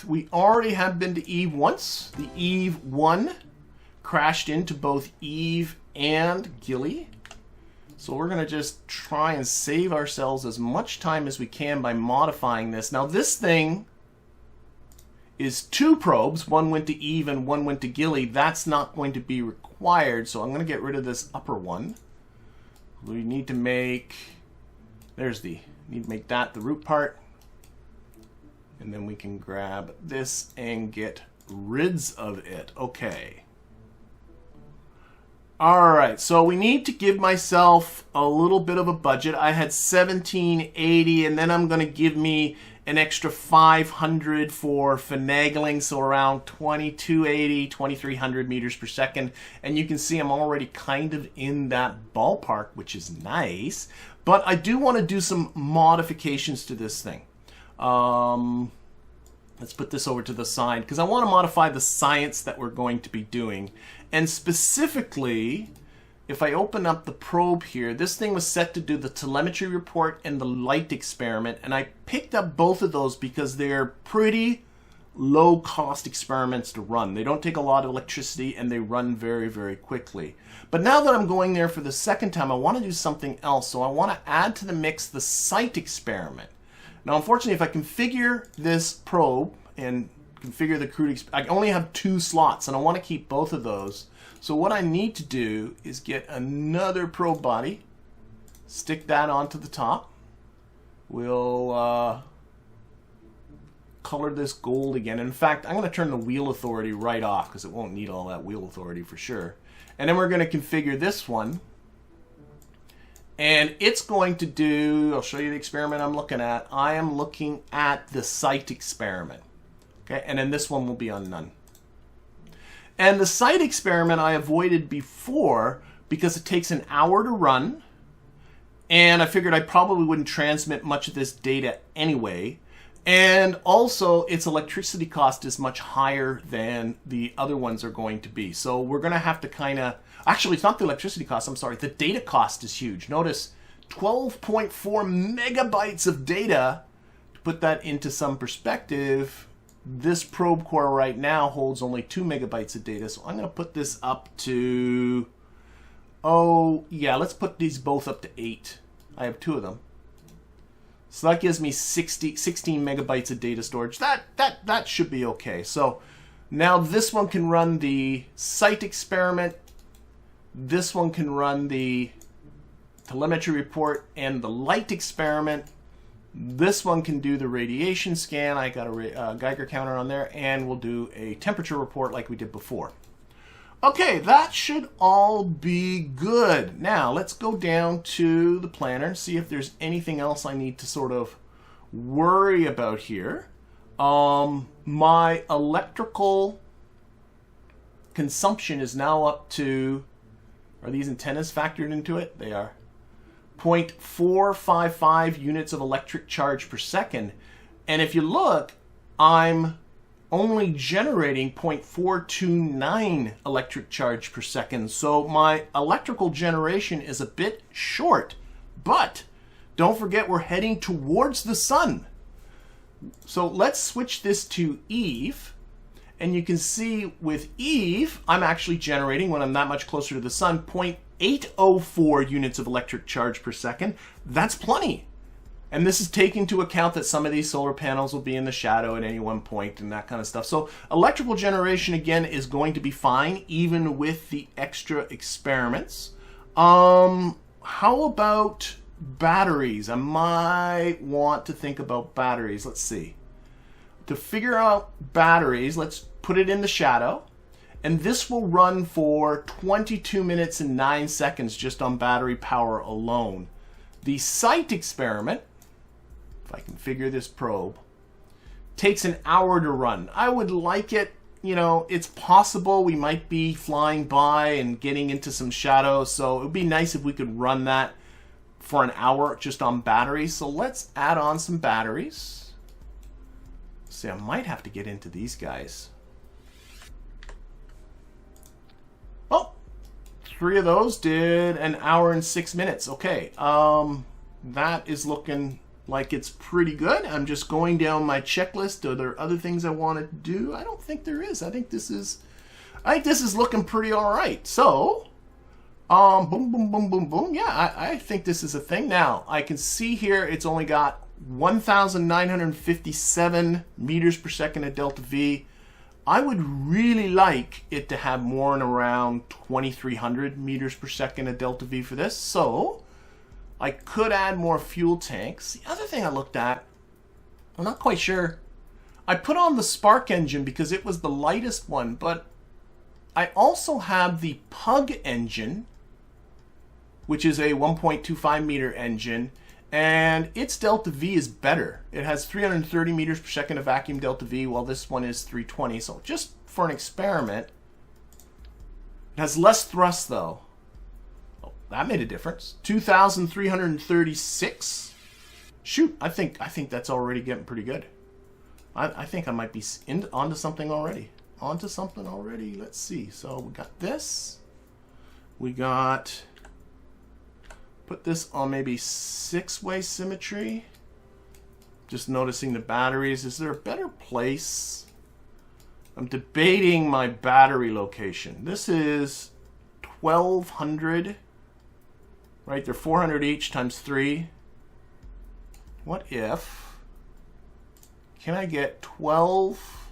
truth, we already have been to Eve once. The Eve 1 crashed into both Eve and Gilly. So we're going to just try and save ourselves as much time as we can by modifying this. Now this thing is 2 probes. One went to Eve and one went to Gilly. That's not going to be required, so I'm going to get rid of this upper one. We need to make, need to make that the root part. And then we can grab this and get rid of it. Okay. Alright, so we need to give myself a little bit of a budget. I had 1780, and then I'm going to give me an extra 500 for finagling, so around 2280, 2300 meters per second. And you can see I'm already kind of in that ballpark, which is nice. But I do want to do some modifications to this thing. Let's put this over to the side because I want to modify the science that we're going to be doing. And specifically, if I open up the probe here, this thing was set to do the telemetry report and the light experiment. And I picked up both of those because they're pretty low cost experiments to run. They don't take a lot of electricity and they run very, very quickly. But now that I'm going there for the second time, I want to do something else. So I want to add to the mix the site experiment. Now, unfortunately, if I configure this probe and configure the crude, I only have 2 slots, and I want to keep both of those. So what I need to do is get another probe body, stick that onto the top. We'll color this gold again. In fact, I'm going to turn the wheel authority right off because it won't need all that wheel authority for sure. And then we're going to configure this one. And it's going to do, I'll show you the experiment I'm looking at. I am looking at the site experiment. Okay, and then this one will be on none. And the site experiment I avoided before because it takes an hour to run. And I figured I probably wouldn't transmit much of this data anyway. And also, its electricity cost is much higher than the other ones are going to be. So we're going to have to kind of... Actually, it's not the electricity cost, I'm sorry. The data cost is huge. Notice 12.4 megabytes of data. To put that into some perspective, this probe core right now holds only 2 megabytes of data. So I'm going to put this up to... Oh, yeah, let's put these both up to 8. I have 2 of them. So that gives me 16 megabytes of data storage. That should be okay. So now this one can run the site experiment. This one can run the telemetry report and the light experiment. This one can do the radiation scan. I got a Geiger counter on there, and we'll do a temperature report like we did before. Okay, that should all be good. Now, let's go down to the planner and see if there's anything else I need to sort of worry about here. My electrical consumption is now up to, are these antennas factored into it? They are. 0.455 units of electric charge per second. And if you look, I'm only generating 0.429 electric charge per second. So my electrical generation is a bit short, but don't forget we're heading towards the sun. So let's switch this to Eve. And you can see with Eve, I'm actually generating, when I'm that much closer to the sun, 0.804 units of electric charge per second. That's plenty. And this is taking into account that some of these solar panels will be in the shadow at any one point and that kind of stuff. So electrical generation, again, is going to be fine, even with the extra experiments. How about batteries? I might want to think about batteries. Let's see. To figure out batteries, let's put it in the shadow. And this will run for 22 minutes and 9 seconds just on battery power alone. The site experiment, if I configure this probe, takes an hour to run. I would like it, you know, it's possible we might be flying by and getting into some shadow, so it would be nice if we could run that for an hour just on batteries. So let's add on some batteries. See, I might have to get into these guys. Oh, 3 of those did an hour and 6 minutes. Okay, that is looking like it's pretty good. I'm just going down my checklist. Are there other things I want to do? I don't think there is. I think this is looking pretty all right. So, boom, boom, boom, boom, boom. Yeah, I think this is a thing. Now, I can see here it's only got 1,957 meters per second at delta V. I would really like it to have more than around 2,300 meters per second at delta V for this. So, I could add more fuel tanks. The other thing I looked at, I'm not quite sure. I put on the Spark engine because it was the lightest one, but I also have the Pug engine, which is a 1.25 meter engine, and its delta V is better. It has 330 meters per second of vacuum delta V, while this one is 320. So just for an experiment, it has less thrust though. Oh, that made a difference. 2,336. Shoot, I think that's already getting pretty good. I think I might be onto something already. Let's see. So we got this. We got. Put this on maybe 6-way symmetry. Just noticing the batteries. Is there a better place? I'm debating my battery location. This is 1,200. Right, they're 400 each times 3. What if? Can I get 12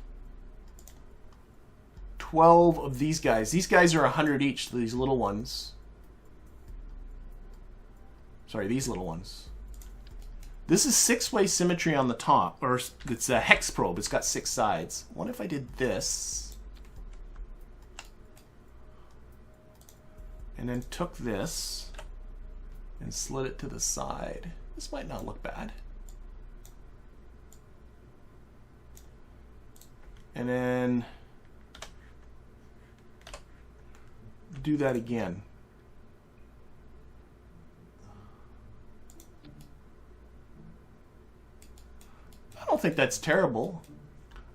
of these guys? These guys are 100 each, these little ones. Sorry, these little ones. This is 6-way symmetry on the top, or it's a hex probe. It's got 6 sides. What if I did this? And then took this and slid it to the side. This might not look bad. And then do that again. I don't think that's terrible.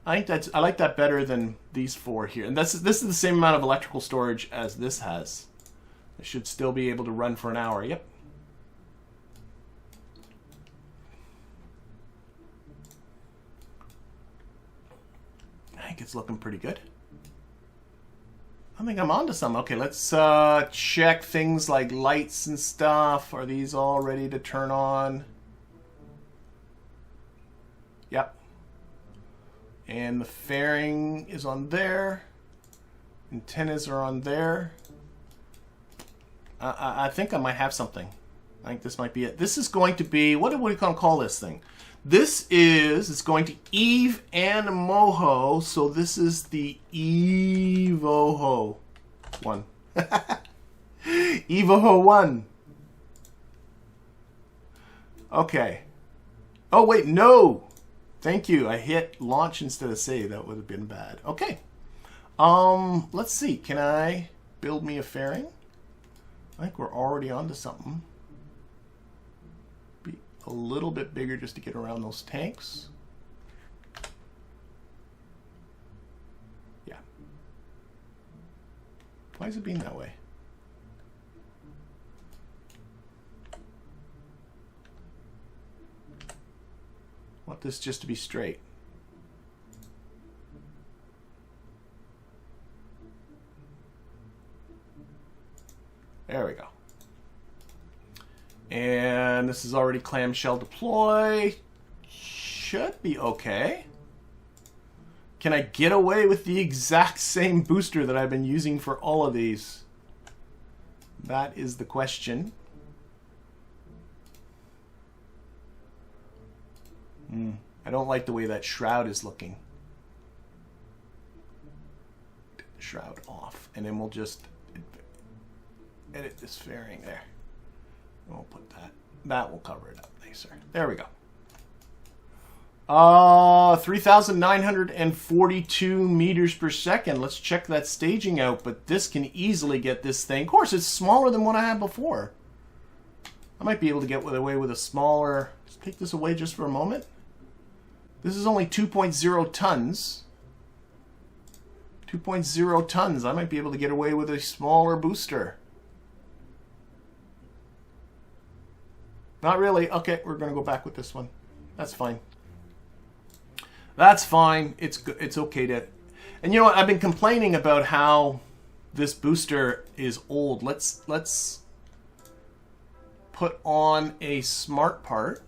I like that better than these 4 here. And this is the same amount of electrical storage as this has. It should still be able to run for an hour. Yep. I think it's looking pretty good. I think I'm onto some. Okay, let's check things like lights and stuff. Are these all ready to turn on? Yep. And the fairing is on there. Antennas are on there. I think I might have something. I think this might be it. This is going to be, what do we call this thing? It's going to Eve and Moho. So this is the Evoho one. Evoho 1. Okay. Oh, wait, no. Thank you. I hit launch instead of save. That would have been bad. Okay. Let's see. Can I build me a fairing? I think we're already onto something. Be a little bit bigger just to get around those tanks. Yeah. Why is it being that way? I want this just to be straight. There we go. And this is already clamshell deploy. Should be okay. Can I get away with the exact same booster that I've been using for all of these? That is the question. I don't like the way that shroud is looking. Shroud off. And then we'll just edit this fairing there. And we'll put that. That will cover it up nicer. There we go. 3,942 meters per second. Let's check that staging out. But this can easily get this thing. Of course, it's smaller than what I had before. I might be able to get away with a smaller. Let's take this away just for a moment. This is only 2.0 tons. 2.0 tons. I might be able to get away with a smaller booster. Not really. Okay, we're going to go back with this one. That's fine. That's fine. It's good. It's okay to... And you know what? I've been complaining about how this booster is old. Let's put on a smart part.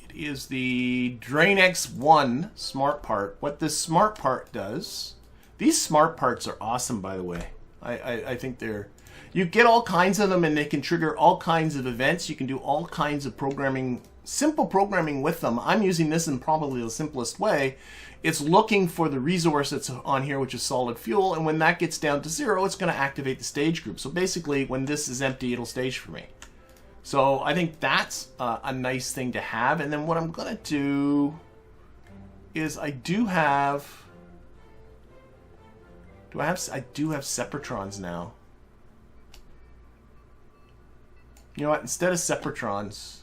It is the DrainX1 smart part. What this smart part does... These smart parts are awesome, by the way. I think they're... You get all kinds of them, and they can trigger all kinds of events. You can do all kinds of programming, simple programming with them. I'm using this in probably the simplest way. It's looking for the resource that's on here, which is solid fuel, and when that gets down to 0, it's going to activate the stage group. So basically, when this is empty, it'll stage for me. So I think that's a nice thing to have. And then what I'm going to do is I do have Separatrons now. You know what? Instead of Separatrons,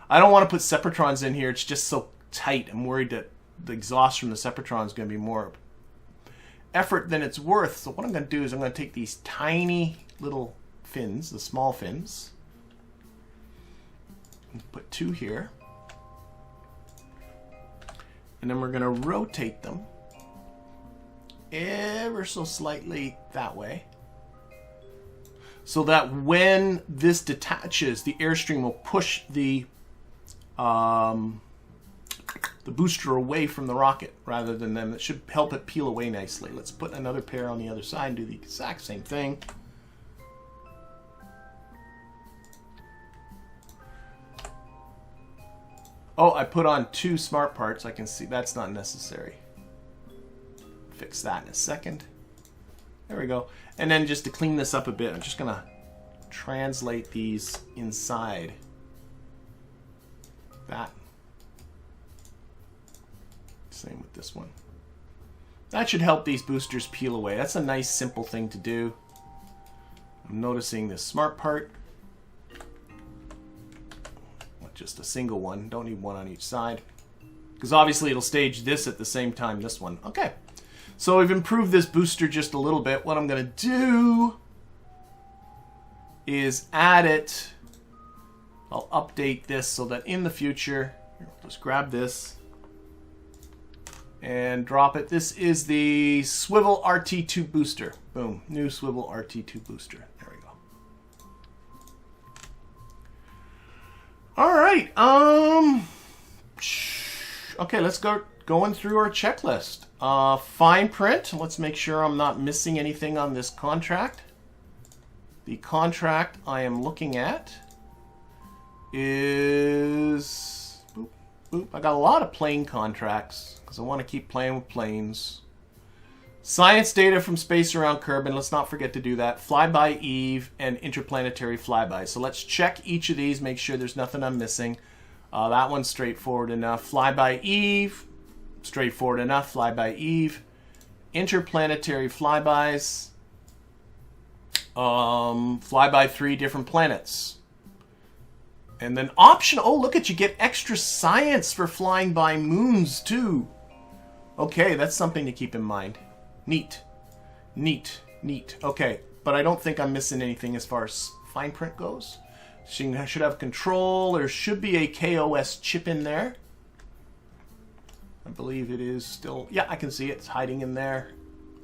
I don't want to put Separatrons in here. It's just so tight. I'm worried that the exhaust from the Sepratron is going to be more effort than it's worth. So what I'm going to do is I'm going to take these tiny little fins, the small fins, and put 2 here. And then we're going to rotate them ever so slightly that way, so that when this detaches, the airstream will push the booster away from the rocket rather than them. It should help it peel away nicely. Let's put another pair on the other side and do the exact same thing. Oh, I put on 2 smart parts. I can see that's not necessary. Fix that in a second. There we go. And then just to clean this up a bit, I'm just going to translate these inside that. Same with this one. That should help these boosters peel away. That's a nice simple thing to do. I'm noticing this smart part. Just a single one. Don't need one on each side. Because obviously it'll stage this at the same time this one. Okay. So we've improved this booster just a little bit. What I'm going to do is add it. I'll update this so that in the future, just grab this and drop it. This is the Swivel RT2 booster. Boom. New Swivel RT2 booster. There we go. All right. Okay, let's go going through our checklist. Fine print. Let's make sure I'm not missing anything on this contract. The contract I am looking at is... Boop, boop. I got a lot of plane contracts because I want to keep playing with planes. Science data from space around Kerbin. Let's not forget to do that. Flyby Eve and interplanetary flyby. So let's check each of these, make sure there's nothing I'm missing. That one's straightforward enough. Flyby Eve, straightforward enough. Flyby Eve. Interplanetary flybys. Flyby 3 different planets. And then option. Oh, look at you. Get extra science for flying by moons, too. Okay, that's something to keep in mind. Neat. Neat. Neat. Okay, but I don't think I'm missing anything as far as fine print goes. She should have control. There should be a KOS chip in there. I believe it is still... Yeah, I can see it. It's hiding in there.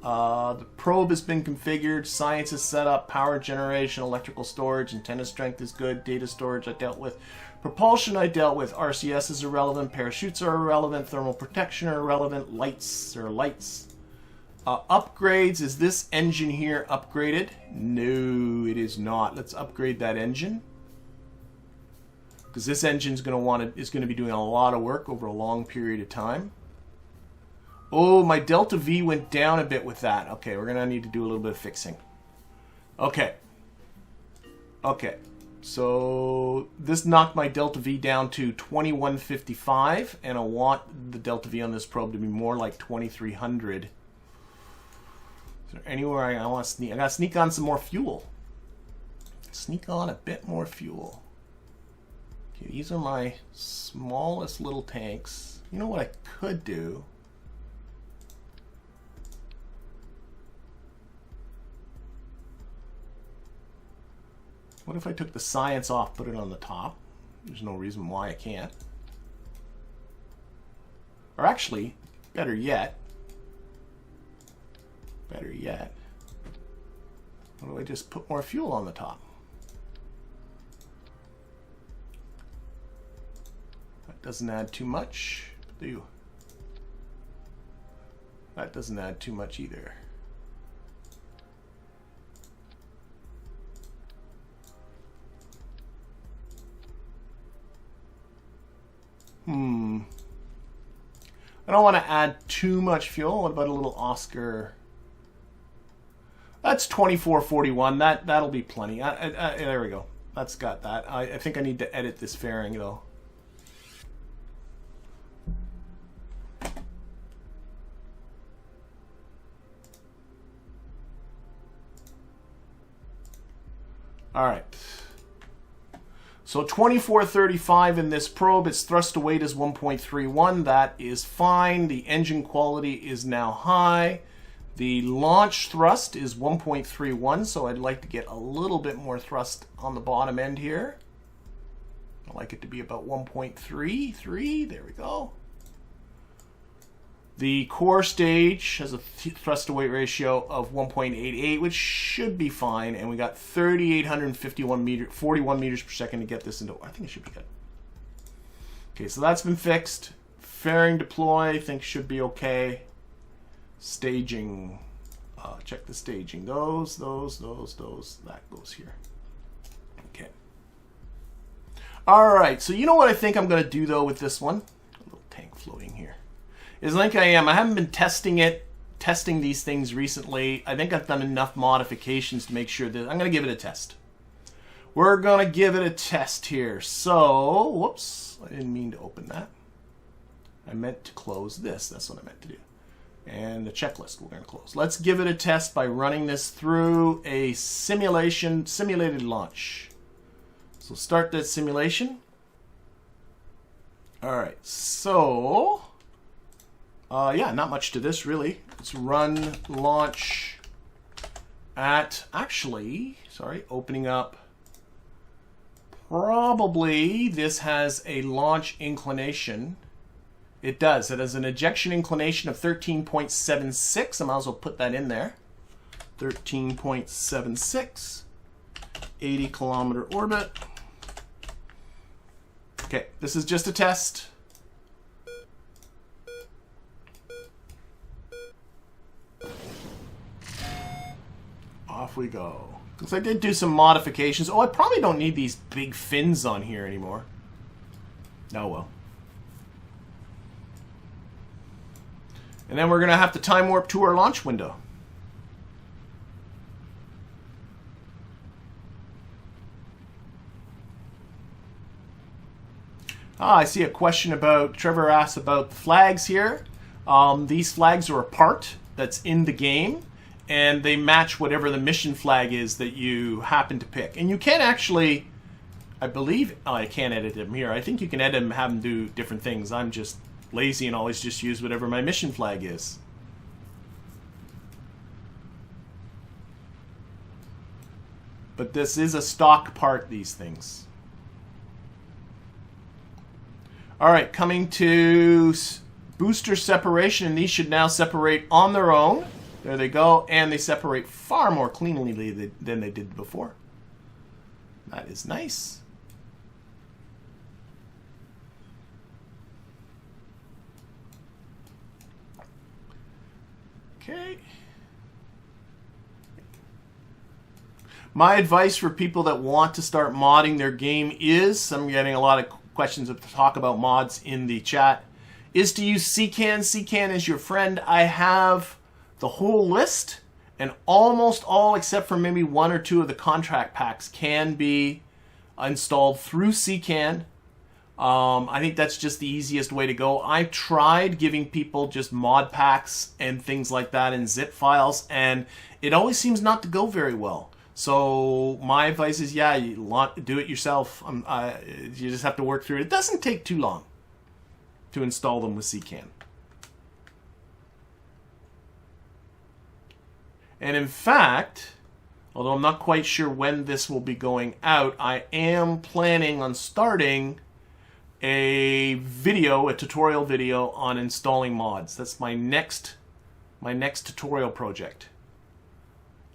The probe has been configured. Science is set up. Power generation, electrical storage, antenna strength is good. Data storage I dealt with. Propulsion I dealt with. RCS is irrelevant. Parachutes are irrelevant. Thermal protection are irrelevant. Lights are lights. Upgrades. Is this engine here upgraded? No, it is not. Let's upgrade that engine. Because this engine's is going to be doing a lot of work over a long period of time. Oh, my delta V went down a bit with that. Okay, we're going to need to do a little bit of fixing. Okay. Okay. So this knocked my delta V down to 2155, and I want the delta V on this probe to be more like 2300. Is there anywhere I want to sneak? I got to sneak on some more fuel. Sneak on a bit more fuel. Okay, these are my smallest little tanks. You know what I could do? What if I took the science off, put it on the top? There's no reason why I can't. Or actually, better yet, why don't I just put more fuel on the top? That doesn't add too much, do you? That doesn't add too much either. I don't want to add too much fuel. What about a little Oscar? That's 2441. That'll be plenty. There we go. That's got that. I think I need to edit this fairing though. All right. So 2435 in this probe, its thrust to weight is 1.31. That is fine. The engine quality is now high. The launch thrust is 1.31, so I'd like to get a little bit more thrust on the bottom end here. I'd like it to be about 1.33. There we go. The core stage has a thrust to weight ratio of 1.88, which should be fine. And we got 41 meters per second to get this into. I think it should be good. Okay, so that's been fixed. Fairing deploy, I think should be okay. Staging. Check the staging. Those. That goes here. Okay. All right. So you know what I think I'm going to do though with this one? A little tank floating here. Is like I haven't been testing these things recently. I think I've done enough modifications to make sure that I'm going to give it a test. We're going to give it a test here. So, whoops, I didn't mean to open that. I meant to close this. That's what I meant to do. And the checklist we're going to close. Let's give it a test by running this through a simulated launch. So start that simulation. All right, so... yeah, not much to this really. Let's run launch at, actually, sorry, opening up. Probably this has a launch inclination. It does. It has an ejection inclination of 13.76. I might as well put that in there. 13.76. 80 kilometer orbit. Okay, this is just a test. Off we go. Because I did do some modifications. Oh, I probably don't need these big fins on here anymore. Oh well. And then we're going to have to time warp to our launch window. I see a question about, Trevor asks about the flags here. These flags are a part that's in the game, and they match whatever the mission flag is that you happen to pick. And you can actually, I believe, oh, I can't edit them here. I think you can edit them and have them do different things. I'm just lazy and always just use whatever my mission flag is. But this is a stock part, these things. All right, coming to booster separation, and these should now separate on their own. There they go, and they separate far more cleanly than they did before. That is nice. Okay. My advice for people that want to start modding their game is, I'm getting a lot of questions to talk about mods in the chat, is to use CCAN. CCAN is your friend. I have the whole list, and almost all except for maybe one or two of the contract packs can be installed through CCAN. I think that's just the easiest way to go. I tried giving people just mod packs and things like that in zip files, and it always seems not to go very well. So my advice is, yeah, you do it yourself. You just have to work through it. It doesn't take too long to install them with CCAN. And in fact, Although I'm not quite sure when this will be going out, I am planning on starting a tutorial video on installing mods. That's my next tutorial project.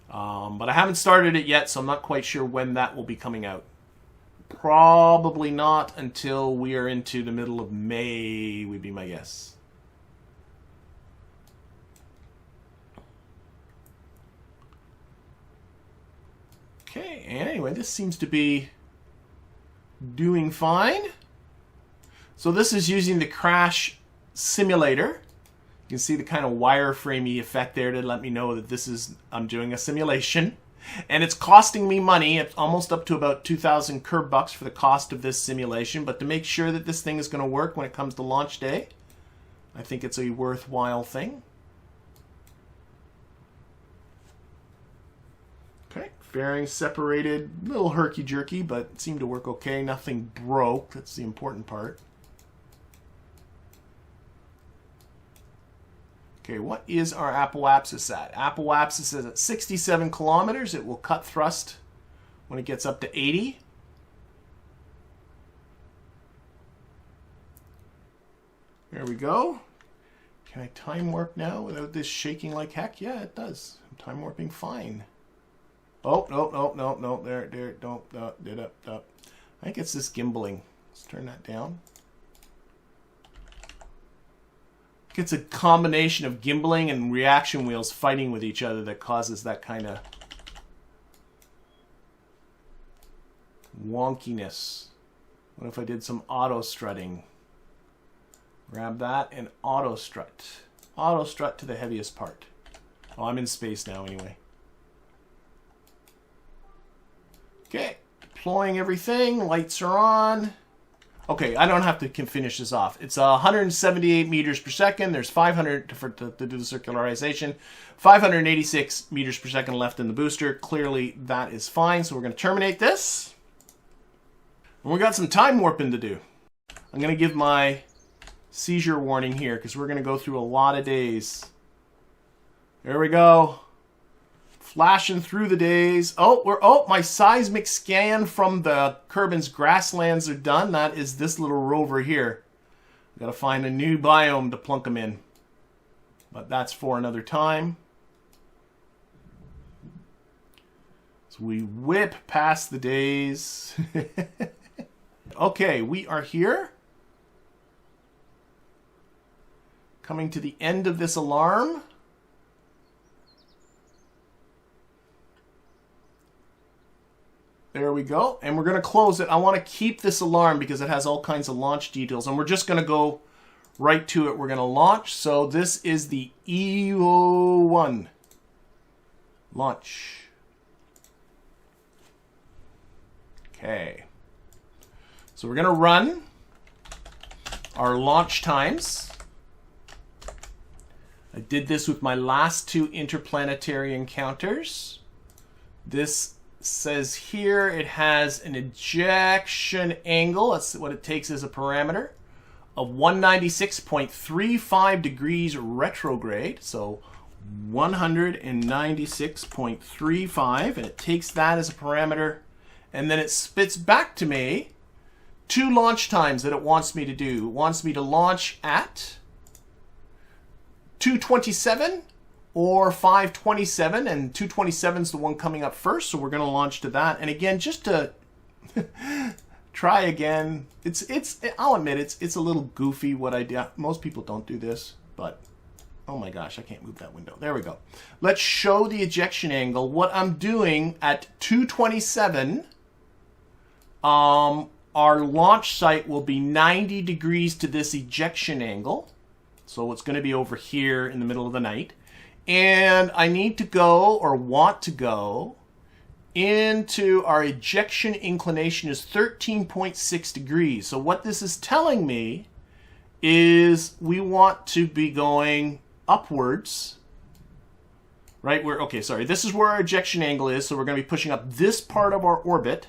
But I haven't started it yet, so I'm not quite sure when that will be coming out. Probably not until we are into the middle of May, would be my guess. Okay, anyway, this seems to be doing fine. So this is using the KRASH simulator. You can see the kind of wireframey effect there to let me know that I'm doing a simulation. And it's costing me money. It's almost up to about 2,000 Kerb-bucks for the cost of this simulation. But to make sure that this thing is going to work when it comes to launch day, I think it's a worthwhile thing. Okay, fairings separated, a little herky-jerky, but it seemed to work okay. Nothing broke. That's the important part. Okay, what is our apoapsis at? Apoapsis is at 67 kilometers. It will cut thrust when it gets up to 80. There we go. Can I time warp now without this shaking like heck? Yeah, it does. I'm time warping fine. Oh, no. There, don't. I think it's this gimbaling. Let's turn that down. It's a combination of gimbaling and reaction wheels fighting with each other that causes that kind of wonkiness. What if I did some auto strutting? Grab that and auto strut. Auto strut to the heaviest part. Oh, I'm in space now anyway. Okay, deploying everything. Lights are on. Okay, I don't have to finish this off. It's 178 meters per second. There's 500 to do the circularization. 586 meters per second left in the booster. Clearly, that is fine. So we're going to terminate this. And we got some time warping to do. I'm going to give my seizure warning here because we're going to go through a lot of days. There we go. Flashing through the days. Oh, my seismic scan from the Kerbin's grasslands are done. That is this little rover here. Got to find a new biome to plunk them in. But that's for another time. So we whip past the days. Okay, we are here. Coming to the end of this alarm. There we go. And we're going to close it. I want to keep this alarm because it has all kinds of launch details. And we're just going to go right to it. We're going to launch. So this is the Evoho 1. Launch. Okay. So we're going to run our launch times. I did this with my last two interplanetary encounters. This says here it has an ejection angle, that's what it takes as a parameter, of 196.35 degrees retrograde, so 196.35, and it takes that as a parameter, and then it spits back to me two launch times that it wants me to do. It wants me to launch at 2:27 or 5:27, and 2:27 is the one coming up first, so we're going to launch to that. And again, just to try again, I'll admit it's a little goofy what I do. Most people don't do this, but oh my gosh, I can't move that window. There we go. Let's show the ejection angle. What I'm doing at 2:27, our launch site will be 90 degrees to this ejection angle, so it's going to be over here in the middle of the night. And I need to go, or want to go, into our ejection inclination is 13.6 degrees. So what this is telling me is we want to be going upwards. Right? This is where our ejection angle is. So we're going to be pushing up this part of our orbit.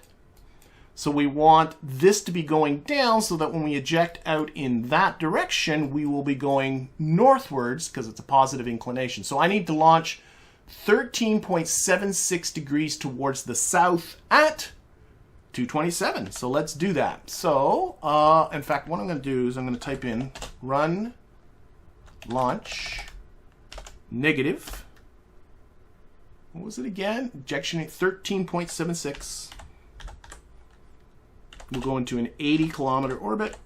So we want this to be going down so that when we eject out in that direction, we will be going northwards because it's a positive inclination. So I need to launch 13.76 degrees towards the south at 227. So let's do that. So, in fact, what I'm going to do is I'm going to type in run launch negative. What was it again? Ejection 13.76. We'll go into an 80-kilometer orbit.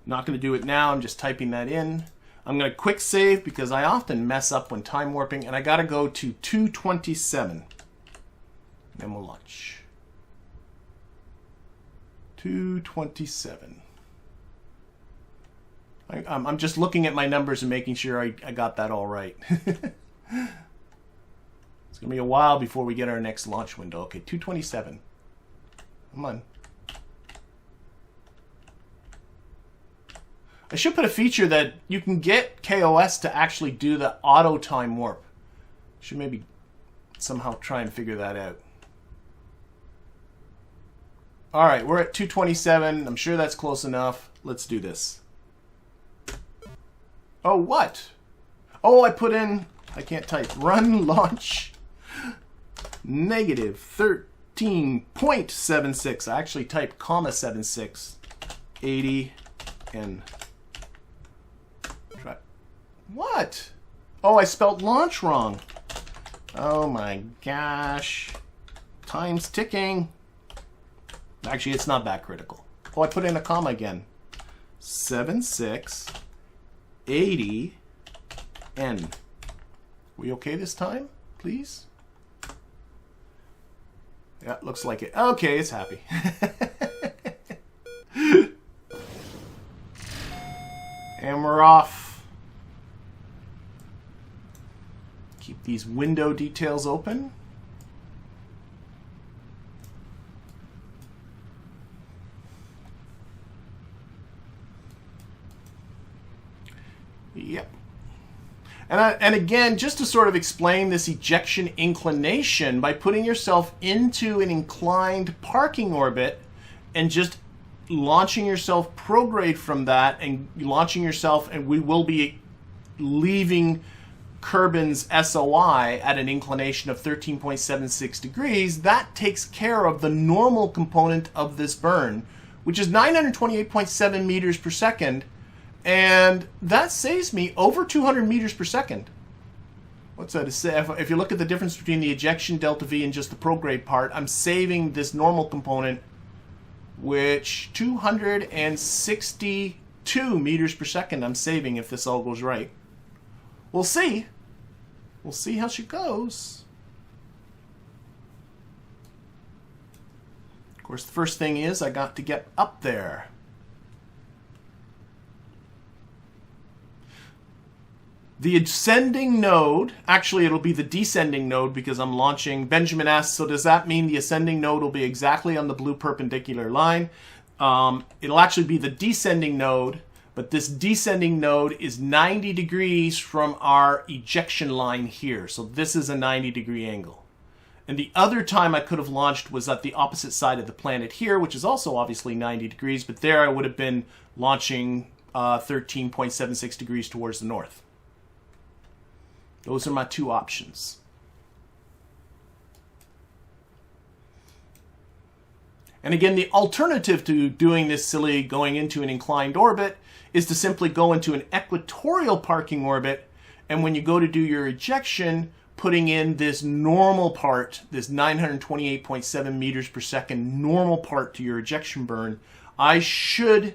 Not going to do it now. I'm just typing that in. I'm going to quick save because I often mess up when time warping, and I got to go to 227. Then we'll launch. 227. I'm just looking at my numbers and making sure I got that all right. It's going to be a while before we get our next launch window. Okay, 227. Come on. I should put a feature that you can get KOS to actually do the auto time warp. Should maybe somehow try and figure that out. All right, we're at 227. I'm sure that's close enough. Let's do this. Oh, what? Oh, I put in, I can't type, run launch negative 13.76. I actually typed comma 76. 80 and try. What? Oh, I spelled launch wrong. Oh my gosh. Time's ticking. Actually, it's not that critical. Oh, I put in a comma again. 76 80 N. We okay this time, please? Yeah, looks like it. Okay, it's happy. And we're off. Keep these window details open. Yep. And again, just to sort of explain this ejection inclination, by putting yourself into an inclined parking orbit and just launching yourself prograde from that and launching yourself, and we will be leaving Kerbin's SOI at an inclination of 13.76 degrees, that takes care of the normal component of this burn, which is 928.7 meters per second. And that saves me over 200 meters per second. What's that? If you look at the difference between the ejection delta V and just the prograde part, I'm saving this normal component, which 262 meters per second I'm saving if this all goes right. We'll see. We'll see how she goes. Of course, the first thing is I got to get up there. The ascending node, actually it'll be the descending node because I'm launching. Benjamin asks, so does that mean the ascending node will be exactly on the blue perpendicular line? It'll actually be the descending node, but this descending node is 90 degrees from our ejection line here. So this is a 90-degree angle. And the other time I could have launched was at the opposite side of the planet here, which is also obviously 90 degrees, but there I would have been launching 13.76 degrees towards the north. Those are my two options. And again, the alternative to doing this silly going into an inclined orbit is to simply go into an equatorial parking orbit, and when you go to do your ejection, putting in this normal part, this 928.7 meters per second normal part to your ejection burn, I should,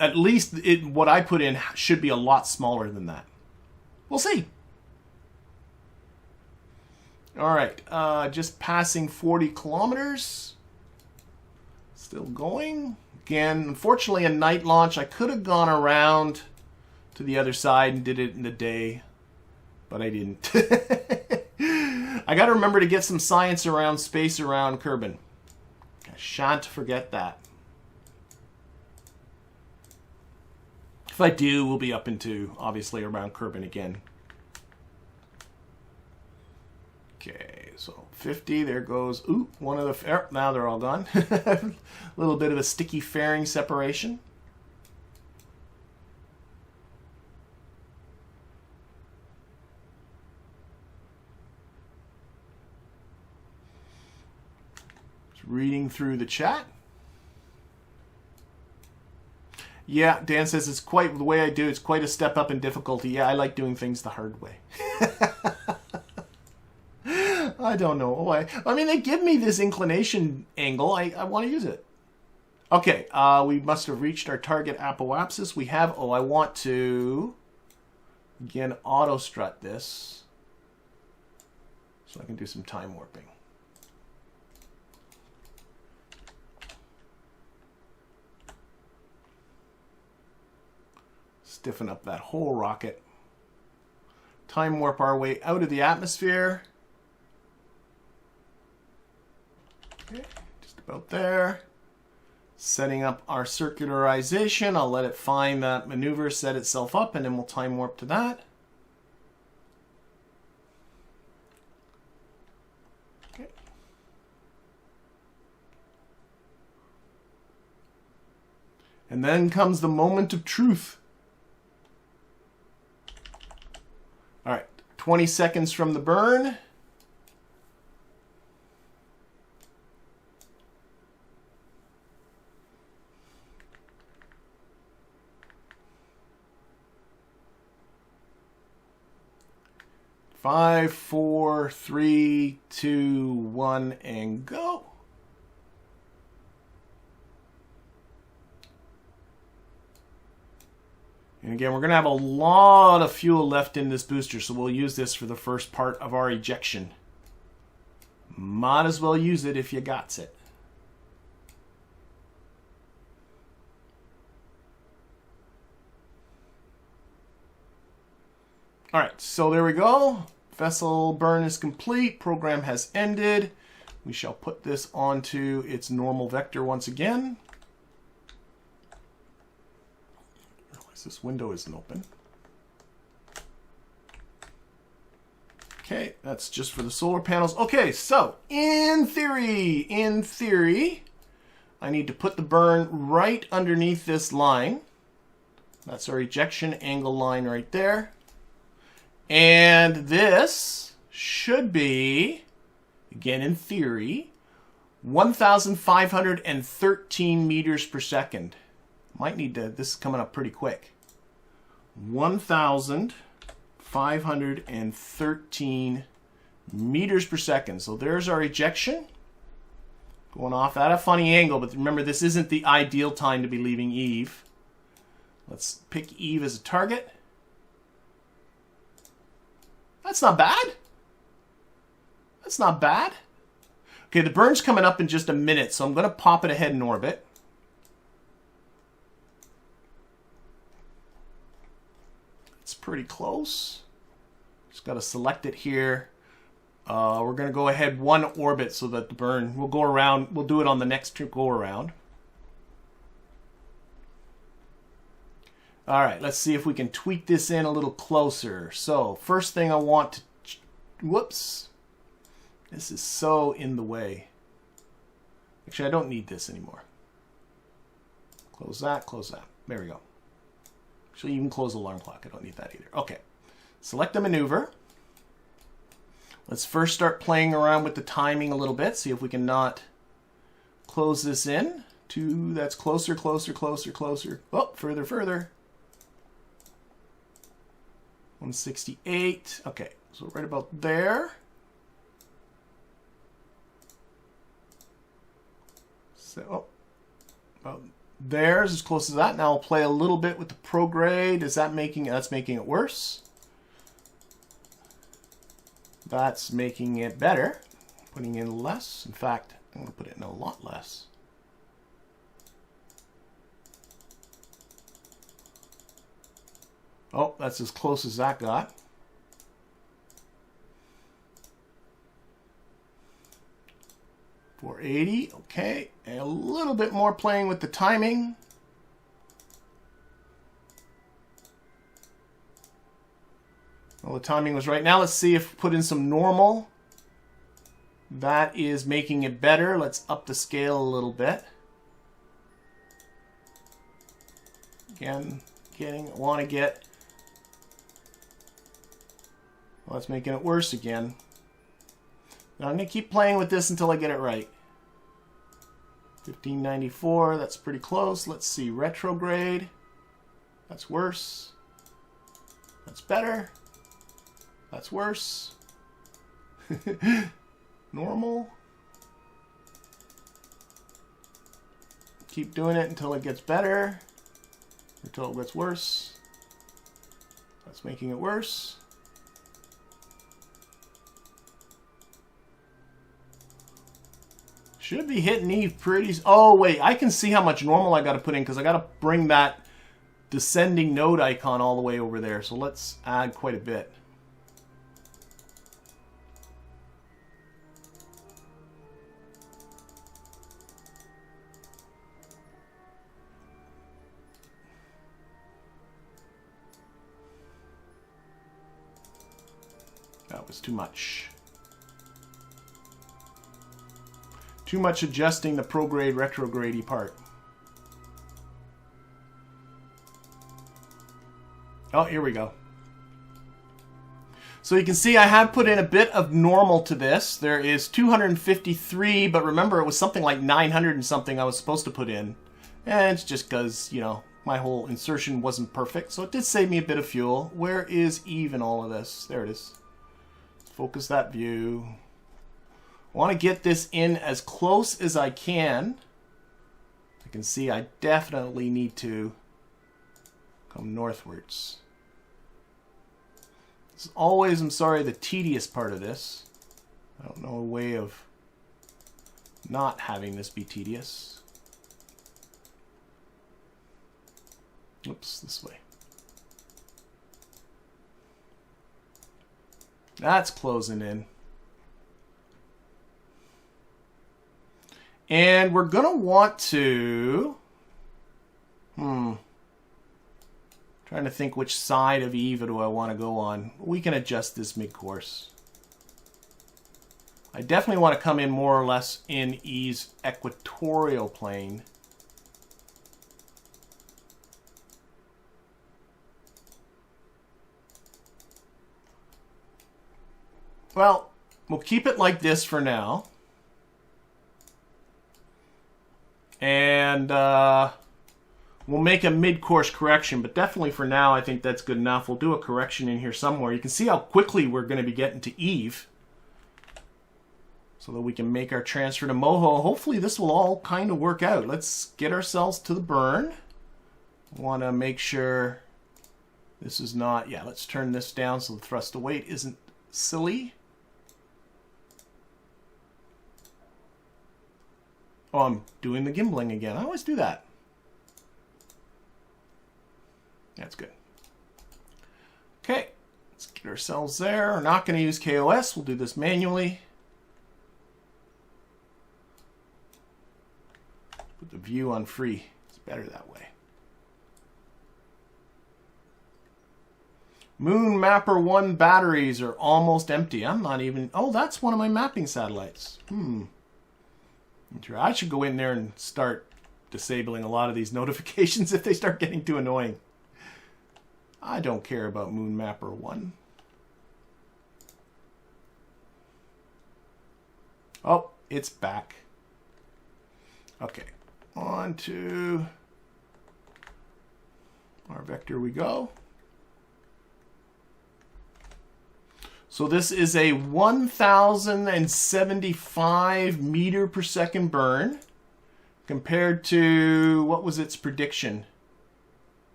at least what I put in should be a lot smaller than that. We'll see. All right, just passing 40 kilometers. Still going. Again, unfortunately, a night launch. I could have gone around to the other side and did it in the day, but I didn't. I got to remember to get some science around space around Kerbin. I shan't forget that. If I do, we'll be up into, obviously, around Kerbin again. Okay, so 50, there goes, ooh, one of the, now they're all gone. A little bit of a sticky fairing separation. reading through the chat. Yeah, Dan says it's quite the way I do. It's quite a step up in difficulty. Yeah, I like doing things the hard way. I don't know why. I mean, they give me this inclination angle. I want to use it. Okay, we must have reached our target apoapsis. We have. Oh, I want to again auto strut this so I can do some time warping. Stiffen up that whole rocket. Time warp our way out of the atmosphere. Okay, just about there. Setting up our circularization. I'll let it find that maneuver, set itself up, and then we'll time warp to that. Okay. And then comes the moment of truth. All right, 20 seconds from the burn. Five, 4, 3, 2, 1, and go. And again, we're going to have a lot of fuel left in this booster, so we'll use this for the first part of our ejection. Might as well use it if you got it. All right, so there we go. Vessel burn is complete. Program has ended. We shall put this onto its normal vector once again. This window isn't open. Okay, that's just for the solar panels. Okay, so in theory, I need to put the burn right underneath this line. That's our ejection angle line right there. And this should be, again in theory, 1,513 meters per second. Might need to, this is coming up pretty quick. 1,513 meters per second. So there's our ejection. Going off at a funny angle, but remember this isn't the ideal time to be leaving Eve. Let's pick Eve as a target. That's not bad. That's not bad. Okay, the burn's coming up in just a minute, so I'm going to pop it ahead in orbit. It's pretty close. Just got to select it here. We're going to go ahead one orbit so that the burn will go around. We'll do it on the next go around. All right, let's see if we can tweak this in a little closer. So first thing I want to, whoops, this is so in the way. Actually, I don't need this anymore. Close that, there we go. Actually, you can close the alarm clock. I don't need that either. Okay, select the maneuver. Let's first start playing around with the timing a little bit. See if we can not close this in. That's closer, closer, closer, closer. Oh, further, further. 168. Okay, so right about there. So, about there's as close as that. Now I'll play a little bit with the prograde. Is that making, that's making it worse? That's making it better. Putting in less. In fact, I'm going to put it in a lot less. Oh, that's as close as that got. .480, okay. And a little bit more playing with the timing. Well, the timing was right. Now let's see if we put in some normal. That is making it better. Let's up the scale a little bit. Again, want to get. Well, that's making it worse again. Now I'm going to keep playing with this until I get it right. 1594, that's pretty close. Let's see, retrograde. That's worse. That's better. That's worse. Normal. Keep doing it until it gets better. Until it gets worse. That's making it worse. Should be hitting Eve pretty... Oh, wait. I can see how much normal I got to put in because I got to bring that descending node icon all the way over there. So let's add quite a bit. That was too much. Too much adjusting the prograde retrograde-y part. Oh, here we go. So you can see I have put in a bit of normal to this. There is 253, but remember it was something like 900 and something I was supposed to put in. And it's just because, you know, my whole insertion wasn't perfect. So it did save me a bit of fuel. Where is Eve in all of this? There it is. Focus that view. I want to get this in as close as I can. I can see I definitely need to come northwards. This is always, I'm sorry, the tedious part of this. I don't know a way of not having this be tedious. Oops, this way. That's closing in. And we're going to want to... Trying to think which side of Eva do I want to go on. We can adjust this mid-course. I definitely want to come in more or less in Eve's equatorial plane. Well, we'll keep it like this for now. And we'll make a mid-course correction, but definitely for now I think that's good enough. We'll do a correction in here somewhere. You can see how quickly we're going to be getting to Eve so that we can make our transfer to Moho. Hopefully this will all kind of work out. Let's get ourselves to the burn. Want to make sure this is not... Yeah, let's turn this down so the thrust to weight isn't silly. Oh, I'm doing the gimbling again. I always do that. That's good. Okay, let's get ourselves there. We're not going to use KOS. We'll do this manually. Put the view on free. It's better that way. Moon Mapper 1 batteries are almost empty. I'm not even... Oh, that's one of my mapping satellites. I should go in there and start disabling a lot of these notifications if they start getting too annoying. I don't care about Moon Mapper 1. Oh, it's back. Okay, on to our vector we go. So this is a 1,075 meter per second burn compared to, what was its prediction?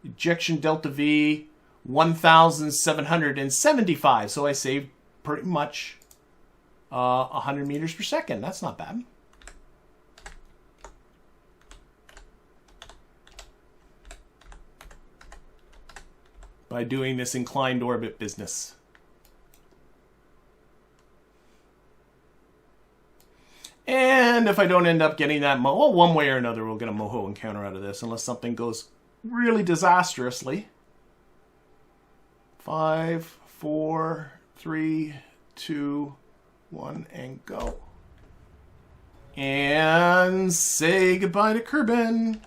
Ejection delta V, 1,775. So I saved pretty much 100 meters per second. That's not bad. By doing this inclined orbit business. And if I don't end up getting that Moho, well, one way or another, we'll get a Moho encounter out of this, unless something goes really disastrously. 5, 4, 3, 2, 1, and go. And say goodbye to Kerbin.